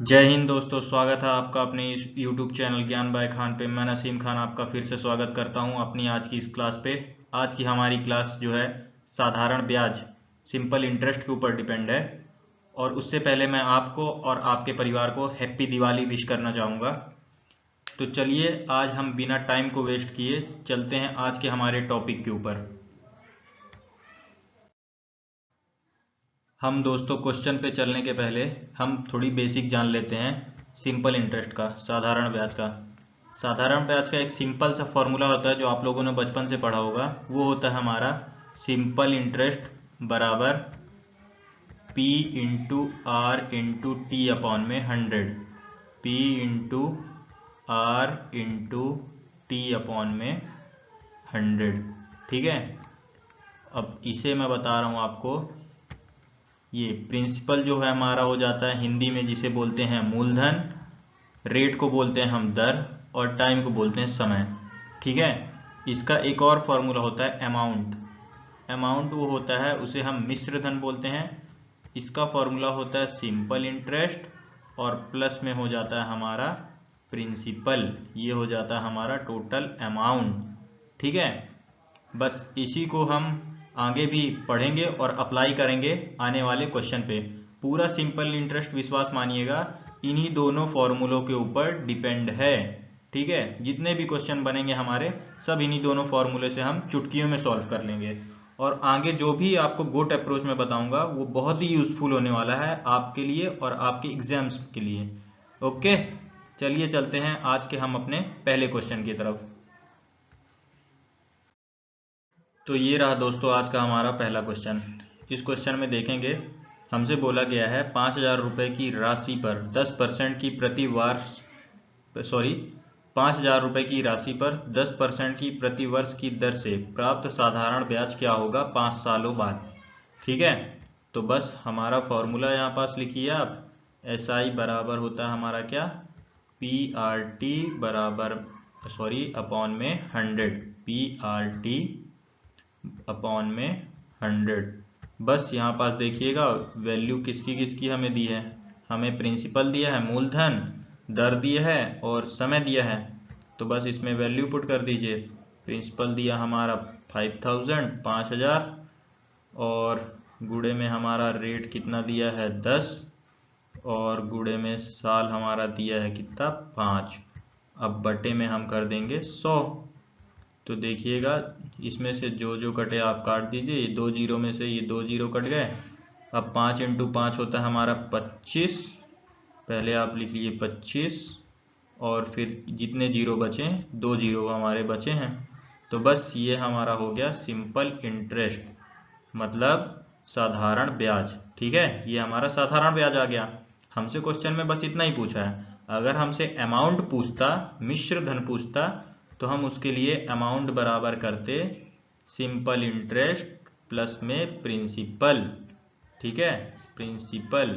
जय हिंद दोस्तों, स्वागत है आपका अपने इस YouTube चैनल ज्ञान बाय खान पे। मैं नसीम खान आपका फिर से स्वागत करता हूं अपनी आज की इस क्लास पे। आज की हमारी क्लास जो है साधारण ब्याज, सिंपल इंटरेस्ट के ऊपर डिपेंड है। और उससे पहले मैं आपको और आपके परिवार को हैप्पी दिवाली विश करना चाहूँगा। तो चलिए आज हम बिना टाइम को वेस्ट किए चलते हैं आज के हमारे टॉपिक के ऊपर। हम दोस्तों क्वेश्चन पे चलने के पहले हम थोड़ी बेसिक जान लेते हैं सिंपल इंटरेस्ट का, साधारण ब्याज का। साधारण ब्याज का एक सिंपल सा फॉर्मूला होता है जो आप लोगों ने बचपन से पढ़ा होगा। वो होता है हमारा सिंपल इंटरेस्ट बराबर P into R into T upon में 100। P into R into T upon में 100। ठीक है, अब इसे मैं बता रहा हूँ आपको। ये प्रिंसिपल जो है हमारा हो जाता है हिंदी में जिसे बोलते हैं मूलधन, रेट को बोलते हैं हम दर, और टाइम को बोलते हैं समय। ठीक है, इसका एक और फॉर्मूला होता है अमाउंट। अमाउंट वो होता है, उसे हम मिश्र धन बोलते हैं। इसका फॉर्मूला होता है सिंपल इंटरेस्ट और प्लस में हो जाता है हमारा प्रिंसिपल। ये हो जाता है हमारा टोटल अमाउंट। ठीक है, बस इसी को हम आगे भी पढ़ेंगे और अप्लाई करेंगे आने वाले क्वेश्चन पे। पूरा सिंपल इंटरेस्ट विश्वास मानिएगा इन्हीं दोनों फॉर्मूलों के ऊपर डिपेंड है। ठीक है, जितने भी क्वेश्चन बनेंगे हमारे सब इन्हीं दोनों फॉर्मूले से हम चुटकियों में सॉल्व कर लेंगे। और आगे जो भी आपको गोट अप्रोच में बताऊंगा वो बहुत ही यूजफुल होने वाला है आपके लिए और आपके एग्जाम्स के लिए। ओके, चलिए चलते हैं आज के हम अपने पहले क्वेश्चन की तरफ। तो ये रहा दोस्तों आज का हमारा पहला क्वेश्चन। इस क्वेश्चन में देखेंगे हमसे बोला गया है 5,000 रुपये की राशि पर 10% की प्रतिवर्ष 5,000 रुपये की राशि पर 10% की प्रतिवर्ष की दर से प्राप्त साधारण ब्याज क्या होगा 5 सालों बाद। ठीक है, तो बस हमारा फॉर्मूला यहाँ पास लिखिए आप। SI बराबर होता है हमारा क्या, PRT बराबर अपॉन में 100। PRT अपॉन में 100। बस यहाँ पास देखिएगा वैल्यू किसकी किसकी हमें दी है। हमें प्रिंसिपल दिया है मूलधन, दर दिया है और समय दिया है। तो बस इसमें वैल्यू पुट कर दीजिए। प्रिंसिपल दिया हमारा 5,000, और गुणे में हमारा रेट कितना दिया है 10, और गुणे में साल हमारा दिया है कितना 5। अब बटे में हम कर देंगे 100। तो देखिएगा इसमें से जो जो कटे आप काट दीजिए। ये 2 जीरो में से ये 2 जीरो कट गए। अब 5 इंटू 5 होता है हमारा 25। पहले आप लिख लीजिए 25, और फिर जितने जीरो बचे 2 जीरो हमारे बचे हैं। तो बस ये हमारा हो गया सिंपल इंटरेस्ट, मतलब साधारण ब्याज। ठीक है, ये हमारा साधारण ब्याज आ गया। हमसे क्वेश्चन में बस इतना ही पूछा है। अगर हमसे अमाउंट पूछता, मिश्र धन पूछता, तो हम उसके लिए अमाउंट बराबर करते सिंपल इंटरेस्ट प्लस में प्रिंसिपल। ठीक है, प्रिंसिपल।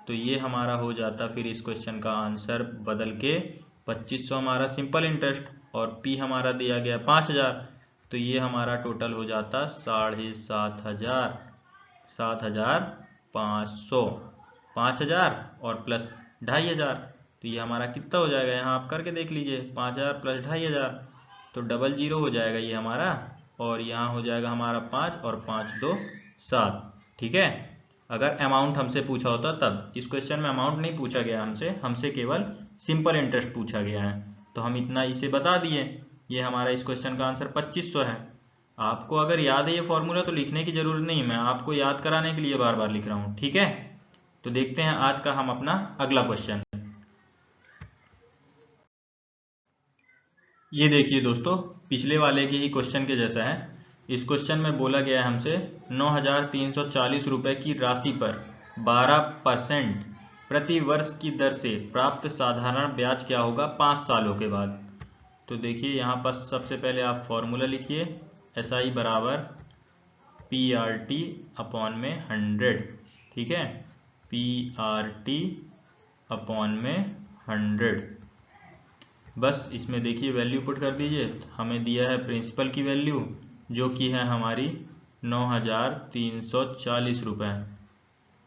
तो ये हमारा हो जाता फिर इस क्वेश्चन का आंसर बदल के 2500 हमारा सिंपल इंटरेस्ट, और P हमारा दिया गया 5,000। तो ये हमारा टोटल हो जाता 7,500। 7,500, 5,000 और प्लस 2,500। तो ये हमारा कितना हो जाएगा, यहाँ आप करके देख लीजिए। 5,000 प्लस 2,500 तो डबल जीरो हो जाएगा ये हमारा, और यहाँ हो जाएगा हमारा 5 और 5 2 7। ठीक है, अगर अमाउंट हमसे पूछा होता तब। इस क्वेश्चन में अमाउंट नहीं पूछा गया हमसे केवल सिंपल इंटरेस्ट पूछा गया है। तो हम इतना इसे बता दिए। ये हमारा इस क्वेश्चन का आंसर 2500 है। आपको अगर याद है ये फॉर्मूला तो लिखने की जरूरत नहीं, मैं आपको याद कराने के लिए बार बार लिख रहा हूँ। ठीक है, तो देखते हैं आज का हम अपना अगला क्वेश्चन। ये देखिए दोस्तों, पिछले वाले के ही क्वेश्चन के जैसा है। इस क्वेश्चन में बोला गया है हमसे 9,340 रुपए की राशि पर 12% प्रति वर्ष की दर से प्राप्त साधारण ब्याज क्या होगा 5 सालों के बाद। तो देखिए यहाँ पर सबसे पहले आप फॉर्मूला लिखिए। SI बराबर PRT अपॉन में 100। ठीक है, PRT अपॉन में 100। बस इसमें देखिए वैल्यू पुट कर दीजिए। हमें दिया है प्रिंसिपल की वैल्यू जो कि है हमारी 9,340 रुपये।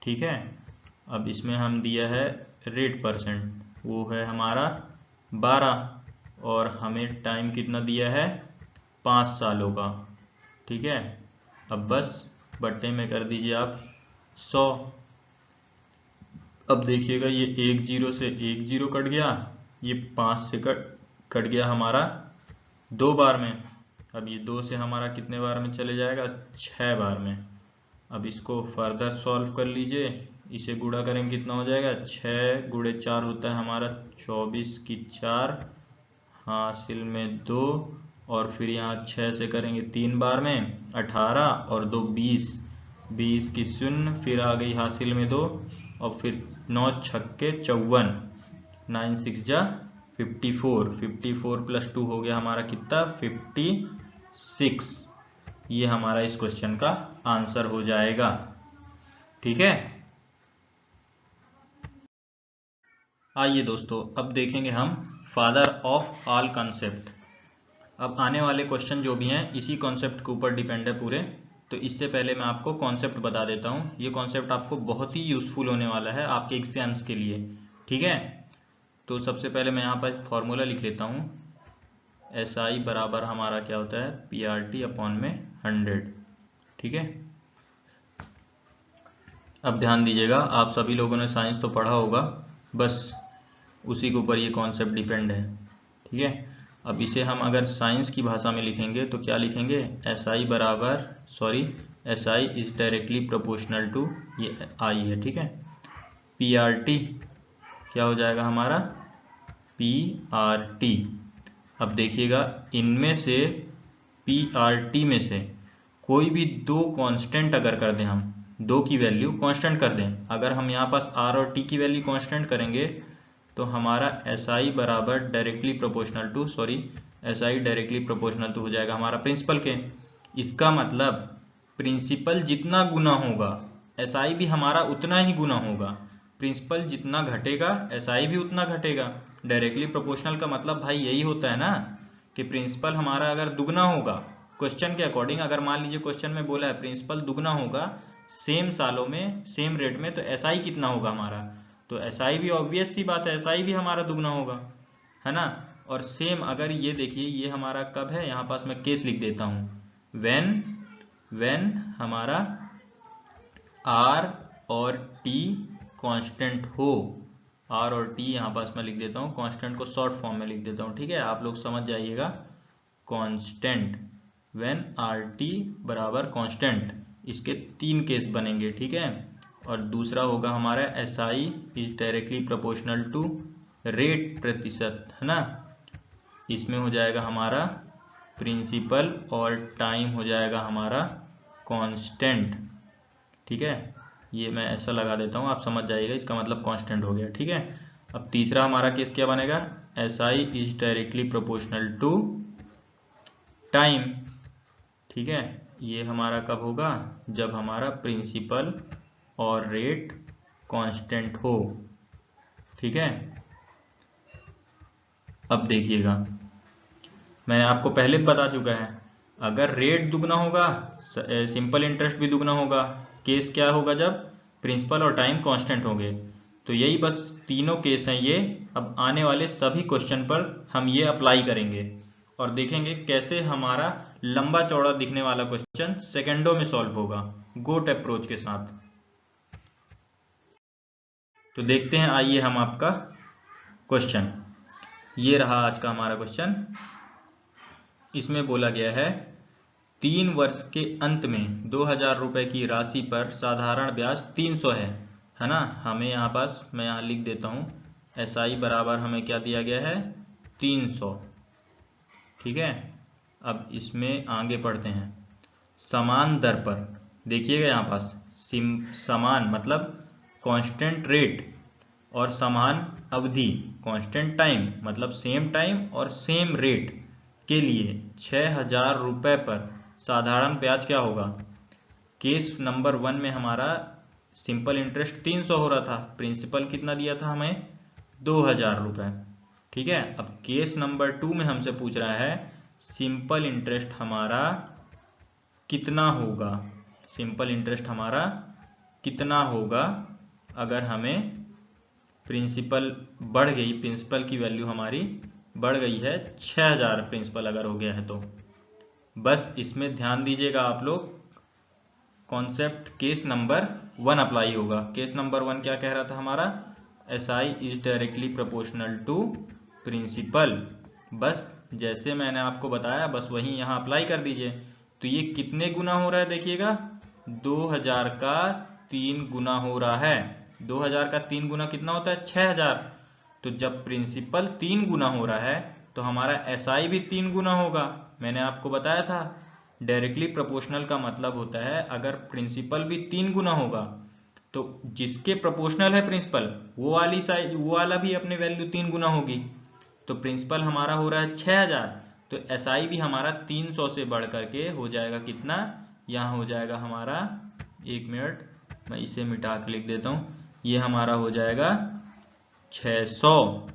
ठीक है, अब इसमें हम दिया है रेट परसेंट, वो है हमारा 12 और हमें टाइम कितना दिया है 5 सालों का। ठीक है, अब बस बट्टे में कर दीजिए आप 100। अब देखिएगा ये 1 0 से 1 0 कट गया, ये 5 से कट गया हमारा 2 बार में। अब ये 2 से हमारा कितने बार में चले जाएगा 6 बार में। अब इसको फर्दर सॉल्व कर लीजिए, इसे गुणा करेंगे कितना हो जाएगा 6 गुणे 4 होता है हमारा 24 की 4, हासिल में 2 और फिर यहाँ 6 से करेंगे 3 बार में 18 और 2 20, 20 की 0 फिर आ गई हासिल में 2 और फिर 9 छक्के 54, 9 6 जा 54, 54 प्लस 2 हो गया हमारा कितना 56। ये हमारा इस क्वेश्चन का आंसर हो जाएगा। ठीक है, आइए दोस्तों अब देखेंगे हम फादर ऑफ ऑल कॉन्सेप्ट। अब आने वाले क्वेश्चन जो भी हैं इसी कॉन्सेप्ट के ऊपर डिपेंड है पूरे। तो इससे पहले मैं आपको कॉन्सेप्ट बता देता हूँ, ये कॉन्सेप्ट आपको बहुत ही यूजफुल होने वाला है आपके एग्जाम्स के लिए। ठीक है, तो सबसे पहले मैं यहाँ पर फॉर्मूला लिख लेता हूँ। SI बराबर हमारा क्या होता है PRT अपॉन में 100। ठीक है, अब ध्यान दीजिएगा, आप सभी लोगों ने साइंस तो पढ़ा होगा, बस उसी के ऊपर ये कॉन्सेप्ट डिपेंड है। ठीक है, अब इसे हम अगर साइंस की भाषा में लिखेंगे तो क्या लिखेंगे SI बराबर SI is directly proportional to, ये I है। ठीक है, PRT क्या हो जाएगा हमारा PRT। अब देखिएगा इनमें से PRT में से कोई भी दो कांस्टेंट अगर कर दें, हम दो की वैल्यू कांस्टेंट कर दें, अगर हम यहाँ पास R और T की वैल्यू कांस्टेंट करेंगे तो हमारा SI बराबर directly proportional to SI directly proportional to हो जाएगा हमारा प्रिंसिपल के। इसका मतलब प्रिंसिपल जितना गुना होगा SI भी हमारा उतना ही गुना होगा, प्रिंसिपल जितना घटेगा SI भी उतना घटेगा। डायरेक्टली प्रोपोर्शनल का मतलब भाई यही होता है ना कि प्रिंसिपल हमारा अगर दुगना होगा क्वेश्चन के अकॉर्डिंग, अगर मान लीजिए क्वेश्चन में बोला है प्रिंसिपल दुगना होगा सेम सालों में सेम रेट में, तो SI कितना होगा हमारा, तो SI भी ऑब्वियस सी बात है SI भी हमारा दुगना होगा, है ना। और सेम अगर ये देखिए ये हमारा कब है, यहाँ पास मैं केस लिख देता हूँ, व्हेन हमारा R और T कांस्टेंट हो, R और T यहाँ पास मैं लिख देता हूँ, कांस्टेंट को शॉर्ट फॉर्म में लिख देता हूँ। ठीक है, आप लोग समझ जाइएगा, कांस्टेंट व्हेन RT बराबर कांस्टेंट, इसके 3 केस बनेंगे। ठीक है, और दूसरा होगा हमारा SI is directly proportional to rate प्रतिशत, है ना। इसमें हो जाएगा हमारा प्रिंसिपल और टाइम हो जाएगा हमारा कांस्टेंट। ठीक है, ये मैं ऐसा लगा देता हूँ, आप समझ जाइएगा, इसका मतलब कांस्टेंट हो गया। ठीक है, अब तीसरा हमारा केस क्या बनेगा, SI is directly proportional to time. ठीक है, ये हमारा कब होगा, जब हमारा प्रिंसिपल और रेट कांस्टेंट हो। ठीक है, अब देखिएगा मैंने आपको पहले बता चुका है, अगर रेट दुगना होगा सिंपल इंटरेस्ट भी दुगना होगा। केस क्या होगा, जब प्रिंसिपल और टाइम कांस्टेंट होंगे। तो यही बस तीनों केस हैं ये। अब आने वाले सभी क्वेश्चन पर हम ये अप्लाई करेंगे और देखेंगे कैसे हमारा लंबा चौड़ा दिखने वाला क्वेश्चन सेकंडों में सॉल्व होगा गोट अप्रोच के साथ। तो देखते हैं, आइए हम आपका क्वेश्चन, ये रहा आज का हमारा क्वेश्चन। इसमें बोला गया है 3 वर्ष के अंत में 2000 रुपए की राशि पर साधारण ब्याज 300 है ना। हमें यहाँ पास मैं यहाँ लिख देता हूँ SI बराबर हमें क्या दिया गया है 300। ठीक है, अब इसमें आगे पढ़ते हैं। समान दर पर, देखिएगा यहाँ पास समान मतलब कांस्टेंट रेट और समान अवधि कांस्टेंट टाइम मतलब सेम टाइम और सेम रेट के लिए 6000 रुपए पर साधारण ब्याज क्या होगा। केस नंबर 1 में हमारा सिंपल इंटरेस्ट 300 हो रहा था, प्रिंसिपल कितना दिया था हमें 2000 रुपए। ठीक है, अब केस नंबर 2 में हमसे पूछ रहा है सिंपल इंटरेस्ट हमारा कितना होगा, सिंपल इंटरेस्ट हमारा कितना होगा अगर हमें प्रिंसिपल बढ़ गई, प्रिंसिपल की वैल्यू हमारी बढ़ गई है 6000 प्रिंसिपल अगर हो गया है तो। बस इसमें ध्यान दीजिएगा आप लोग, कॉन्सेप्ट केस नंबर 1 अप्लाई होगा। केस नंबर 1 क्या कह रहा था हमारा, SI is directly proportional to principal. बस जैसे मैंने आपको बताया बस वही यहाँ अप्लाई कर दीजिए। तो ये कितने गुना हो रहा है देखिएगा, 2000 का 3 गुना हो रहा है। 2000 का 3 गुना कितना होता है, 6000। तो जब प्रिंसिपल 3 गुना हो रहा है तो हमारा SI भी 3 गुना होगा। मैंने आपको बताया था डायरेक्टली प्रोपोर्शनल का मतलब होता है अगर प्रिंसिपल भी 3 गुना होगा तो जिसके प्रोपोर्शनल है प्रिंसिपल वो वाली साइज, वो वाला भी अपने वैल्यू 3 गुना होगी। तो प्रिंसिपल हमारा हो रहा है 6000, तो SI भी हमारा 300 से बढ़ करके हो जाएगा कितना, यहाँ हो जाएगा हमारा, 1 मिनट मैं इसे मिटा के लिख देता हूँ, ये हमारा हो जाएगा 600।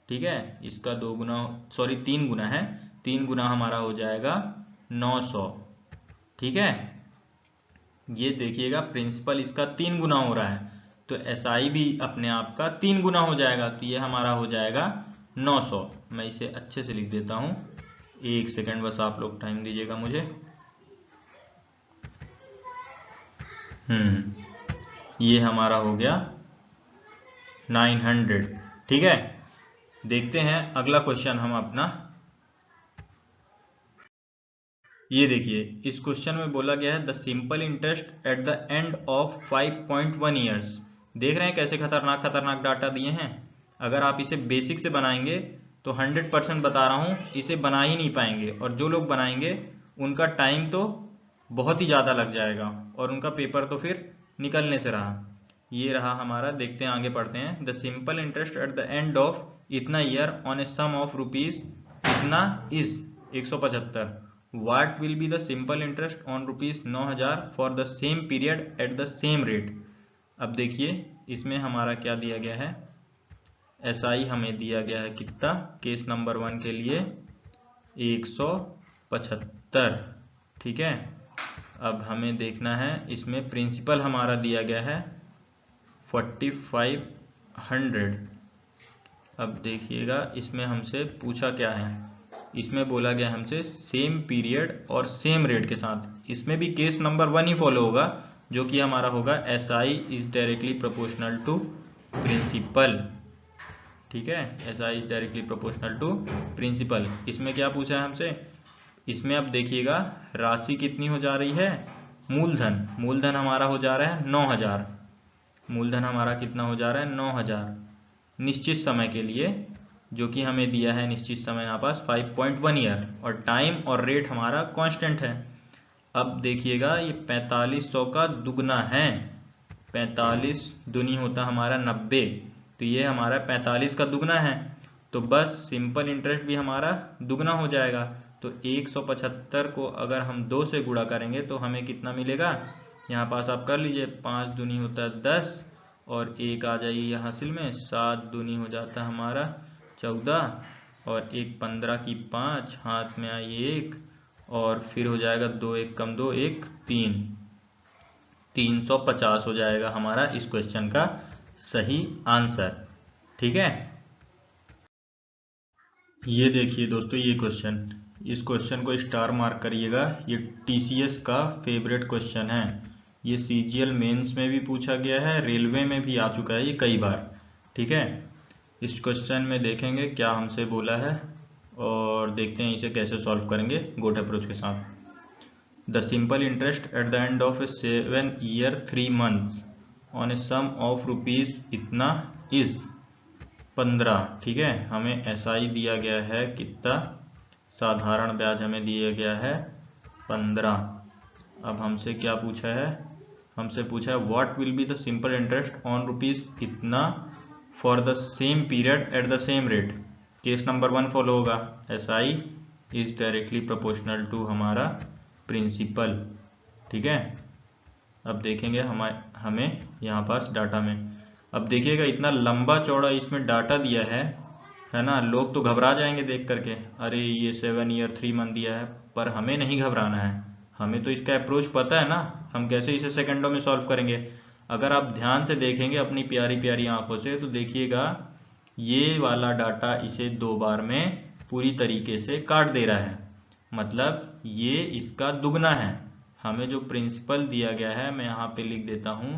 ठीक है, इसका 2 गुना, सॉरी 3 गुना है, 3 गुना हमारा हो जाएगा 900। ठीक है, ये देखिएगा प्रिंसिपल इसका 3 गुना हो रहा है तो SI भी अपने आप का 3 गुना हो जाएगा, तो ये हमारा हो जाएगा 900। मैं इसे अच्छे से लिख देता हूं, 1 सेकंड बस आप लोग टाइम दीजिएगा मुझे। ये हमारा हो गया 900। ठीक है, देखते हैं अगला क्वेश्चन हम अपना। ये देखिए, इस क्वेश्चन में बोला गया है the simple interest at the end of 5.1 years. देख रहे हैं कैसे खतरनाक खतरनाक डाटा दिए हैं। अगर आप इसे बेसिक से बनाएंगे तो 100% बता रहा हूं इसे बना ही नहीं पाएंगे, और जो लोग बनाएंगे उनका टाइम तो बहुत ही ज़्यादा लग जाएगा और उनका पेपर तो फिर निकलने से रहा। ये रहा हमारा, देखते हैं आगे पढ़ते हैं। The simple interest at the end of इतना year on a sum of rupees इतना is 175। What will be the simple interest on rupees 9000 for the same period at the same rate। अब देखिए इसमें हमारा क्या दिया गया है, SI हमें दिया गया है कितना, केस नंबर 1 के लिए 175। ठीक है, अब हमें देखना है इसमें प्रिंसिपल हमारा दिया गया है 4500। अब देखिएगा इसमें हमसे पूछा क्या है, इसमें बोला गया हमसे सेम पीरियड और सेम रेट के साथ। इसमें भी केस नंबर 1 ही फॉलो होगा जो कि हमारा होगा SI is directly proportional to principal. ठीक है, SI is directly proportional to principal. इसमें क्या पूछा है हमसे, इसमें अब देखिएगा राशि कितनी हो जा रही है, मूलधन, मूलधन हमारा हो जा रहा है 9000। मूलधन हमारा कितना हो जा रहा है, 9000 निश्चित समय के लिए, जो कि हमें दिया है निश्चित समय यहाँ पास 5.1 ईयर, और टाइम और रेट हमारा कांस्टेंट है। अब देखिएगा ये 4500 का दुगना है, 45 दूनी होता हमारा 90, तो ये हमारा 45 का दुगना है। तो बस सिंपल इंटरेस्ट भी हमारा दुगना हो जाएगा। तो 175 को अगर हम 2 से गुणा करेंगे तो हमें कितना मिलेगा, यहाँ पास आप कर लीजिए, 5 दूनी होता है 10 और 1 आ जाइए यहाँ हासिल में, 7 दूनी हो जाता है हमारा 14 और 1 15 की 5, हाथ में आई 1 और फिर हो जाएगा 2 1 कम 2 1 3, 350 हो जाएगा हमारा इस क्वेश्चन का सही आंसर। ठीक है, ये देखिए दोस्तों ये क्वेश्चन, इस क्वेश्चन को स्टार मार्क करिएगा, ये TCS का फेवरेट क्वेश्चन है। ये CGL मेंस में भी पूछा गया है, रेलवे में भी आ चुका है ये कई बार। ठीक है, इस क्वेश्चन में देखेंगे क्या हमसे बोला है और देखते हैं इसे कैसे सॉल्व करेंगे गोट अप्रोच के साथ। The simple interest at the end of a 7 year 3 months on a sum of rupees इतना इज 15। ठीक है, हमें SI दिया गया है कितना, साधारण ब्याज हमें दिया गया है 15। अब हमसे क्या पूछा है, हमसे पूछा है what will be the simple interest on rupees इतना for the same period at the same rate. Case number 1 follow होगा, SI is directly proportional to हमारा प्रिंसिपल। ठीक है, अब देखेंगे हमें यहाँ पास डाटा में, अब देखिएगा इतना लंबा चौड़ा इसमें डाटा दिया है ना, लोग तो घबरा जाएंगे देख करके, अरे ये 7 ईयर 3 month दिया है, पर हमें नहीं घबराना है, हमें तो इसका अप्रोच पता है ना, हम कैसे इसे सेकंडों में सॉल्व करेंगे। अगर आप ध्यान से देखेंगे अपनी प्यारी प्यारी आंखों से तो देखिएगा ये वाला डाटा इसे 2 बार में पूरी तरीके से काट दे रहा है, मतलब ये इसका दुगना है। हमें जो प्रिंसिपल दिया गया है, मैं यहाँ पे लिख देता हूँ,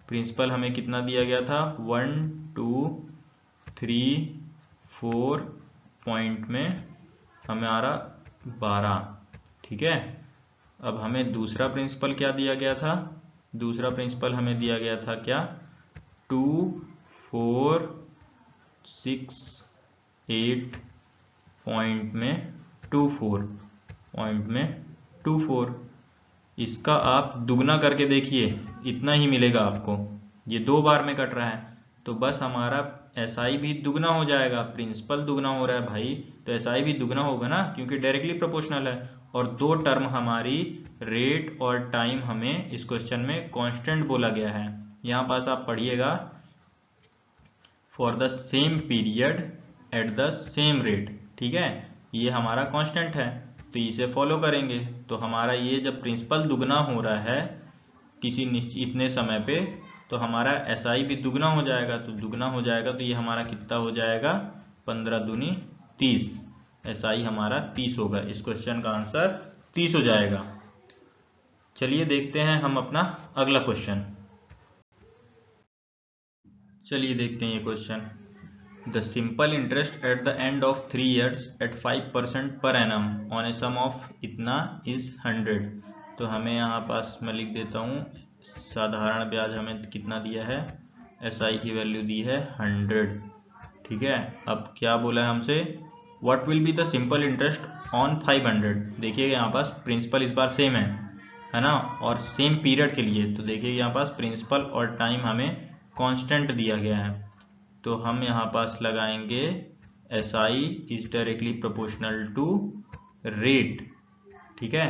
प्रिंसिपल हमें कितना दिया गया था, 1 2 3 4 पॉइंट में हमें आ रहा 12, ठीक है। अब हमें दूसरा प्रिंसिपल क्या दिया गया था, दूसरा प्रिंसिपल हमें दिया गया था क्या, 2 4 6 8 पॉइंट में 24 पॉइंट में 24। इसका आप दुगना करके देखिए, इतना ही मिलेगा आपको। ये 2 बार में कट रहा है तो बस हमारा SI भी दुगना हो जाएगा। प्रिंसिपल दुगना हो रहा है भाई तो SI भी दुगना होगा ना, क्योंकि डायरेक्टली प्रोपोर्शनल है। और 2 टर्म हमारी रेट और टाइम हमें इस क्वेश्चन में कांस्टेंट बोला गया है। यहाँ पास आप पढ़िएगा, for the same period at the same rate, ठीक है। ये हमारा कांस्टेंट है तो इसे फॉलो करेंगे। तो हमारा ये जब प्रिंसिपल दुगना हो रहा है किसी निश्चित इतने समय पे तो हमारा SI भी दुगना हो जाएगा। तो दुगना हो जाएगा तो ये हमारा कितना हो जाएगा, 15 दूनी 30। SI हमारा 30 होगा। इस क्वेश्चन का आंसर 30 हो जाएगा। चलिए देखते हैं हम अपना अगला क्वेश्चन। चलिए देखते हैं ये question. The simple interest at the end of 3 years at 5% per annum on a sum of इतना इज 100। तो हमें यहाँ पास मैं लिख देता हूँ, साधारण ब्याज हमें कितना दिया है, SI की वैल्यू दी है 100, ठीक है। अब क्या बोला है हमसे, what will be the simple interest on 500। देखिएगा यहाँ पास प्रिंसिपल इस बार सेम है ना, और सेम पीरियड के लिए। तो देखिए यहाँ पास प्रिंसिपल और टाइम हमें कांस्टेंट दिया गया है तो हम यहाँ पास लगाएंगे SI is directly proportional to rate, ठीक है।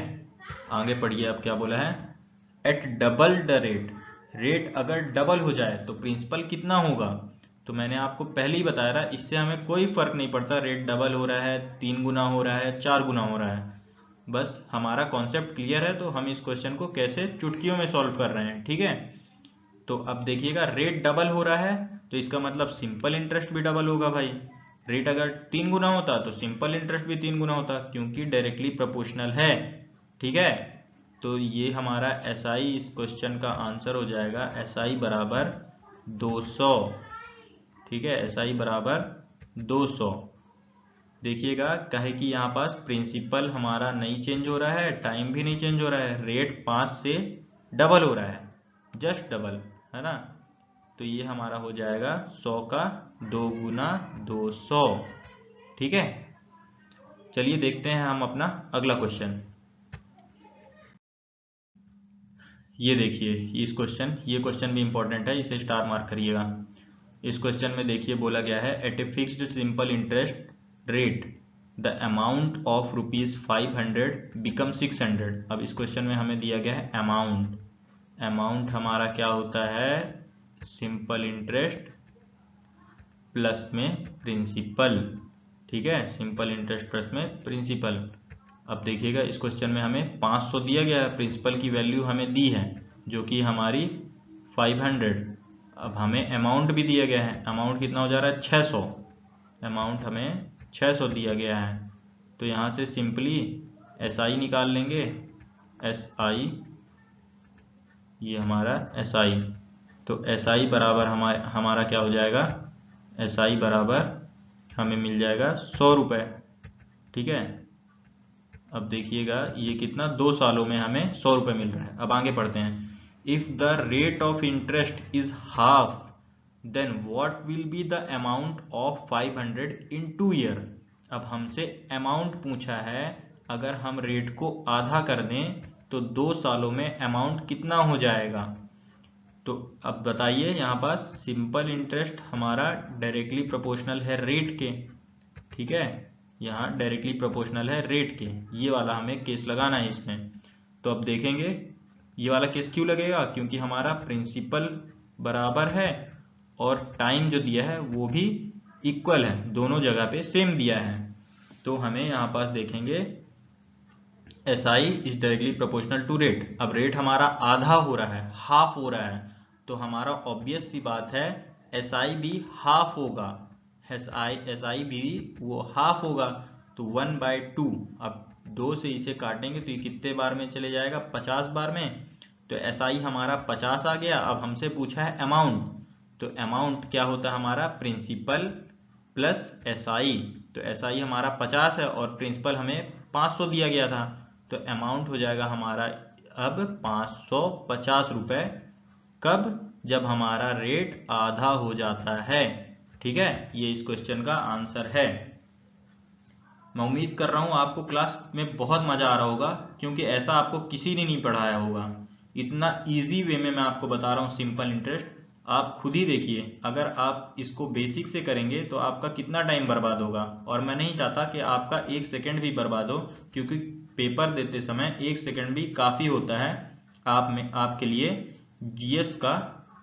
आगे पढ़िए अब क्या बोला है, at double the rate. Rate अगर डबल हो जाए तो प्रिंसिपल कितना होगा। तो मैंने आपको पहले ही बताया था, इससे हमें कोई फर्क नहीं पड़ता रेट डबल हो रहा है, 3 गुना हो रहा है, 4 गुना हो रहा है। बस हमारा कॉन्सेप्ट क्लियर है तो हम इस क्वेश्चन को कैसे चुटकियों में सॉल्व कर रहे हैं, ठीक है। तो अब देखिएगा रेट डबल हो रहा है तो इसका मतलब सिंपल इंटरेस्ट भी डबल होगा भाई। रेट अगर 3 गुना होता तो सिंपल इंटरेस्ट भी 3 गुना होता, क्योंकि डायरेक्टली प्रोपोर्शनल है, ठीक है। तो ये हमारा SI इस क्वेश्चन का आंसर हो जाएगा SI बराबर 200, ठीक है। SI बराबर 200। देखिएगा कहे कि यहाँ पास प्रिंसिपल हमारा नहीं चेंज हो रहा है, टाइम भी नहीं चेंज हो रहा है, रेट 5 से डबल हो रहा है, जस्ट डबल, है ना। तो ये हमारा हो जाएगा 100 का 2 गुना 200, ठीक है। चलिए देखते हैं हम अपना अगला क्वेश्चन। ये देखिए इस क्वेश्चन, ये क्वेश्चन भी इंपॉर्टेंट है, इसे स्टार मार्क करिएगा। इस क्वेश्चन में देखिए बोला गया है, at a fixed simple interest rate the amount of ₹500 become 600। अब इस क्वेश्चन में हमें दिया गया है अमाउंट। अमाउंट हमारा क्या होता है, सिंपल इंटरेस्ट प्लस में प्रिंसिपल, ठीक है। सिंपल इंटरेस्ट प्लस में प्रिंसिपल। अब देखिएगा इस क्वेश्चन में हमें 500 दिया गया है, प्रिंसिपल की वैल्यू हमें दी है जो कि हमारी 500। अब हमें अमाउंट भी दिया गया है, अमाउंट कितना हो जा रहा है 600, अमाउंट हमें 600 दिया गया है। तो यहाँ से सिंपली SI निकाल लेंगे, SI, ये हमारा SI। तो SI बराबर हमारा क्या हो जाएगा, SI बराबर हमें मिल जाएगा 100 रुपये, ठीक है। अब देखिएगा ये कितना, 2 सालों में हमें 100 रुपये मिल रहा है। अब आगे पढ़ते हैं, if the rate of interest is half then what will be the amount of 500 in 2 year. अब हमसे अमाउंट पूछा है, अगर हम रेट को आधा कर दें तो 2 सालों में अमाउंट कितना हो जाएगा। तो अब बताइए, यहाँ पास सिंपल इंटरेस्ट हमारा डायरेक्टली प्रोपोर्शनल है रेट के, ठीक है। यहाँ डायरेक्टली प्रोपोर्शनल है रेट के, ये वाला हमें केस लगाना है इसमें। तो अब देखेंगे ये वाला केस क्यों लगेगा, क्योंकि हमारा प्रिंसिपल बराबर है और टाइम जो दिया है वो भी इक्वल है, दोनों जगह पे सेम दिया है। तो हमें यहाँ पास देखेंगे SI is directly proportional to rate. अब रेट हमारा आधा हो रहा है, हाफ हो रहा है, तो हमारा ऑब्वियस सी बात है SI भी हाफ होगा, SI भी वो हाफ होगा, तो 1/2। अब 2 से इसे काटेंगे तो ये कितने बार में चले जाएगा, 50 बार में। तो SI हमारा 50 आ गया। अब हमसे पूछा है अमाउंट, तो अमाउंट क्या होता है हमारा, प्रिंसिपल प्लस SI। तो SI हमारा 50 है और प्रिंसिपल हमें 500 दिया गया था, तो अमाउंट हो जाएगा हमारा अब 550 रुपए। कब, जब हमारा रेट आधा हो जाता है। ठीक है, ये इस क्वेश्चन का आंसर है। मैं उम्मीद कर रहा हूँ आपको क्लास में बहुत मजा आ रहा होगा, क्योंकि ऐसा आपको किसी ने नहीं पढ़ाया होगा। इतना इजी वे में मैं आपको बता रहा हूँ सिंपल इंटरेस्ट। आप खुद ही देखिए, अगर आप इसको बेसिक से करेंगे तो आपका कितना टाइम बर्बाद होगा। और मैं नहीं चाहता कि आपका 1 सेकंड भी बर्बाद हो, क्योंकि पेपर देते समय 1 सेकंड भी काफी होता है आपके लिए GS का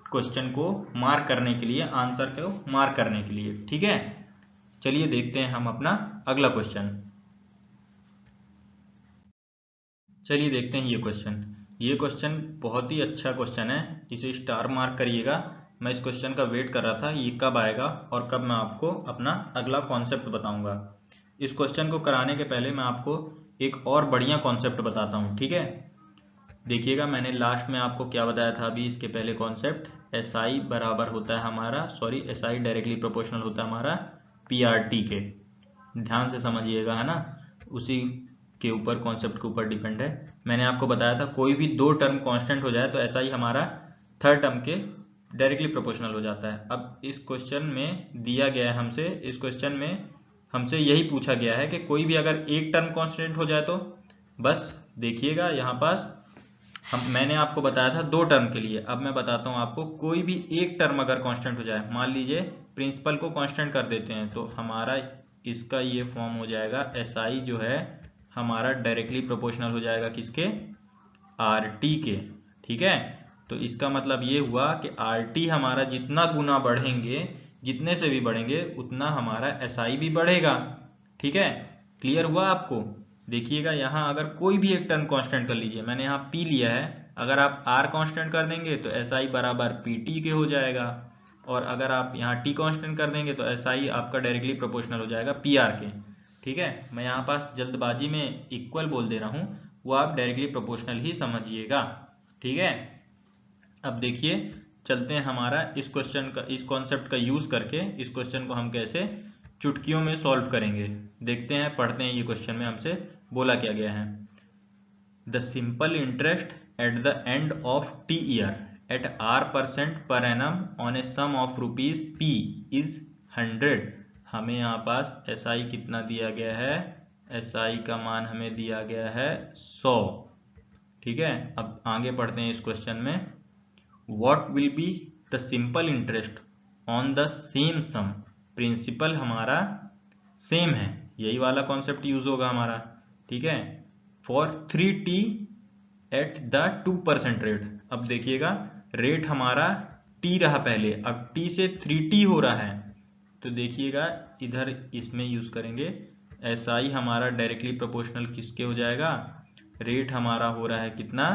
क्वेश्चन को मार्क करने के लिए, आंसर को मार्क करने के लिए। ठीक है, चलिए देखते हैं हम अपना अगला क्वेश्चन। चलिए देखते हैं ये क्वेश्चन बहुत ही अच्छा क्वेश्चन है, इसे स्टार मार्क करिएगा। मैं इस क्वेश्चन का वेट कर रहा था ये कब आएगा और कब मैं आपको अपना अगला कॉन्सेप्ट बताऊंगा। इस क्वेश्चन को कराने के पहले मैं आपको एक और बढ़िया कॉन्सेप्ट बताता हूँ। ठीक है, देखिएगा मैंने लास्ट में आपको क्या बताया था अभी इसके पहले कॉन्सेप्ट, SI बराबर होता है हमारा, सॉरी SI डायरेक्टली प्रोपोर्शनल होता है हमारा PRT के। ध्यान से समझिएगा, है ना, उसी के ऊपर कॉन्सेप्ट के ऊपर डिपेंड है। मैंने आपको बताया था कोई भी 2 टर्म कांस्टेंट हो जाए तो SI हमारा 3rd टर्म के डायरेक्टली प्रोपोर्शनल हो जाता है। अब इस क्वेश्चन में दिया गया है हमसे, इस क्वेश्चन में हमसे यही पूछा गया है कि कोई भी अगर एक टर्म कांस्टेंट हो जाए तो, बस देखिएगा यहाँ पास मैंने आपको बताया था 2 टर्म के लिए। अब मैं बताता हूँ आपको कोई भी एक टर्म अगर कांस्टेंट हो जाए, मान लीजिए प्रिंसिपल को कांस्टेंट कर देते हैं, तो हमारा इसका ये फॉर्म हो जाएगा, SI जो है हमारा डायरेक्टली प्रोपोर्शनल हो जाएगा किसके, RT के। ठीक है, तो इसका मतलब ये हुआ कि RT हमारा जितना गुना बढ़ेंगे, जितने से भी बढ़ेंगे उतना हमारा SI भी बढ़ेगा। ठीक है, क्लियर हुआ आपको। देखिएगा यहाँ अगर कोई भी एक टर्म कांस्टेंट कर लीजिए, मैंने यहाँ P लिया है, अगर आप R कांस्टेंट कर देंगे तो SI बराबर PT के हो जाएगा, और अगर आप यहाँ T कांस्टेंट कर देंगे तो SI आपका डायरेक्टली प्रोपोर्शनल हो जाएगा PR के। ठीक है, मैं यहाँ पास जल्दबाजी में इक्वल बोल दे रहा हूँ, वो आप डायरेक्टली प्रोपोर्शनल ही समझिएगा। ठीक है, अब देखिए चलते हैं हमारा इस क्वेश्चन का, इस कॉन्सेप्ट का यूज करके इस क्वेश्चन को हम कैसे चुटकियों में सॉल्व करेंगे। देखते हैं, पढ़ते हैं ये क्वेश्चन में हमसे बोला क्या गया है। The simple interest at the end of T year at R% per annum on a sum of rupees P is 100। हमें यहाँ पास SI कितना दिया गया है, SI का मान हमें दिया गया है 100। ठीक है, अब आगे पढ़ते हैं इस क्वेश्चन में। What will be the simple interest on the same sum। Principal हमारा सेम है, यही वाला कॉन्सेप्ट यूज होगा हमारा। ठीक है, for 3T at the 2% rate. अब देखिएगा रेट हमारा T रहा पहले, अब T से 3T हो रहा है, तो देखिएगा इधर इसमें यूज करेंगे, SI हमारा डायरेक्टली प्रोपोर्शनल किसके हो जाएगा, रेट हमारा हो रहा है कितना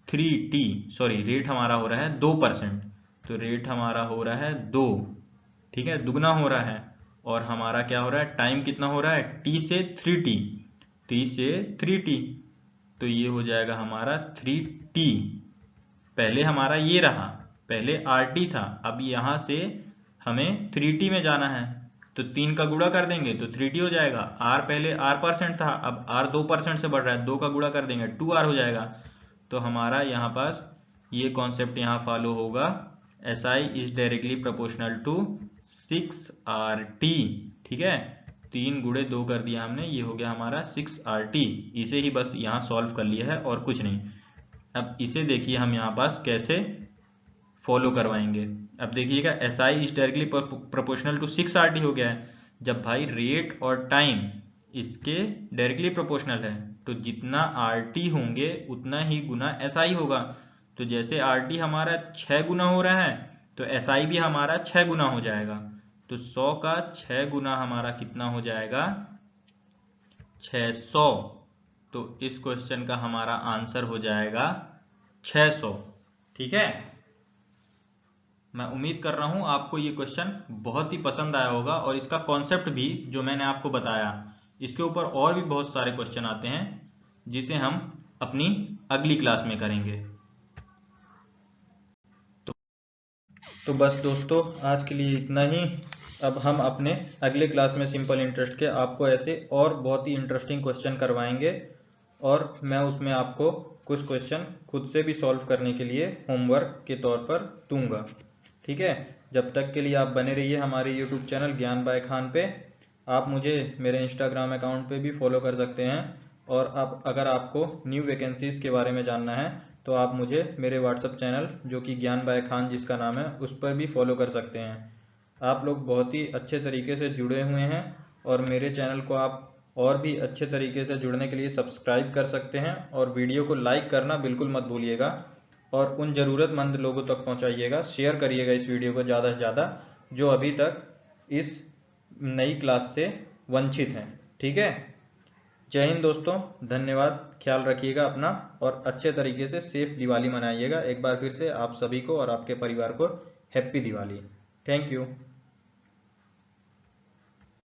3T, सॉरी रेट हमारा हो रहा है 2%, तो रेट हमारा हो रहा है 2। ठीक है, दुगना हो रहा है, और हमारा क्या हो रहा है, टाइम कितना हो रहा है, T से 3T, T से 3T, तो ये हो जाएगा हमारा 3T। पहले हमारा ये रहा, पहले RT था, अब यहाँ से हमें 3T में जाना है, तो 3 का गुणा कर देंगे तो 3T हो जाएगा। R पहले R% था, अब R 2% से बढ़ रहा है, 2 का गुणा कर देंगे 2R हो जाएगा। तो हमारा यहाँ पास ये कॉन्सेप्ट यहाँ फॉलो होगा, SI is directly proportional to 6RT। ठीक है, 3 गुणे 2 कर दिया हमने, ये हो गया हमारा 6RT। इसे ही बस यहाँ सॉल्व कर लिया है और कुछ नहीं। अब इसे देखिए हम यहाँ पास कैसे फॉलो करवाएंगे। अब देखिएगा SI is directly proportional to 6RT हो गया है। जब भाई रेट और टाइम इसके डायरेक्टली प्रोपोर्शनल है, तो जितना RT होंगे उतना ही गुना SI होगा। तो जैसे RT हमारा 6 गुना हो रहा है, तो SI भी हमारा 6 गुना हो जाएगा। तो 100 का 6 गुना हमारा कितना हो जाएगा, 600। तो इस क्वेश्चन का हमारा आंसर हो जाएगा 600। ठीक है, मैं उम्मीद कर रहा हूँ आपको ये क्वेश्चन बहुत ही पसंद आया होगा और इसका कॉन्सेप्ट भी जो मैंने आपको बताया, इसके ऊपर और भी बहुत सारे क्वेश्चन आते हैं जिसे हम अपनी अगली क्लास में करेंगे। तो बस दोस्तों, आज के लिए इतना ही। अब हम अपने अगले क्लास में सिंपल इंटरेस्ट के आपको ऐसे और बहुत ही इंटरेस्टिंग क्वेश्चन करवाएंगे और मैं उसमें आपको कुछ क्वेश्चन खुद से भी सॉल्व करने के लिए होमवर्क के तौर पर दूंगा। ठीक है, जब तक के लिए आप बने रहिए हमारे यूट्यूब चैनल ज्ञान बाय खान पे। आप मुझे मेरे इंस्टाग्राम अकाउंट पे भी फॉलो कर सकते हैं और आप अगर आपको न्यू वैकेंसीज के बारे में जानना है तो आप मुझे मेरे व्हाट्सएप चैनल जो कि ज्ञान बाय खान जिसका नाम है उस पर भी फॉलो कर सकते हैं। आप लोग बहुत ही अच्छे तरीके से जुड़े हुए हैं और मेरे चैनल को आप और भी अच्छे तरीके से जुड़ने के लिए सब्सक्राइब कर सकते हैं और वीडियो को लाइक करना बिल्कुल मत भूलिएगा और उन ज़रूरतमंद लोगों तक पहुंचाइएगा, शेयर करिएगा इस वीडियो को ज़्यादा से ज़्यादा जो अभी तक इस नई क्लास से वंचित हैं। ठीक है, जय हिंद दोस्तों, धन्यवाद। ख्याल रखिएगा अपना और अच्छे तरीके से सेफ दिवाली मनाइएगा। एक बार फिर से आप सभी को और आपके परिवार को हैप्पी दिवाली। Thank you.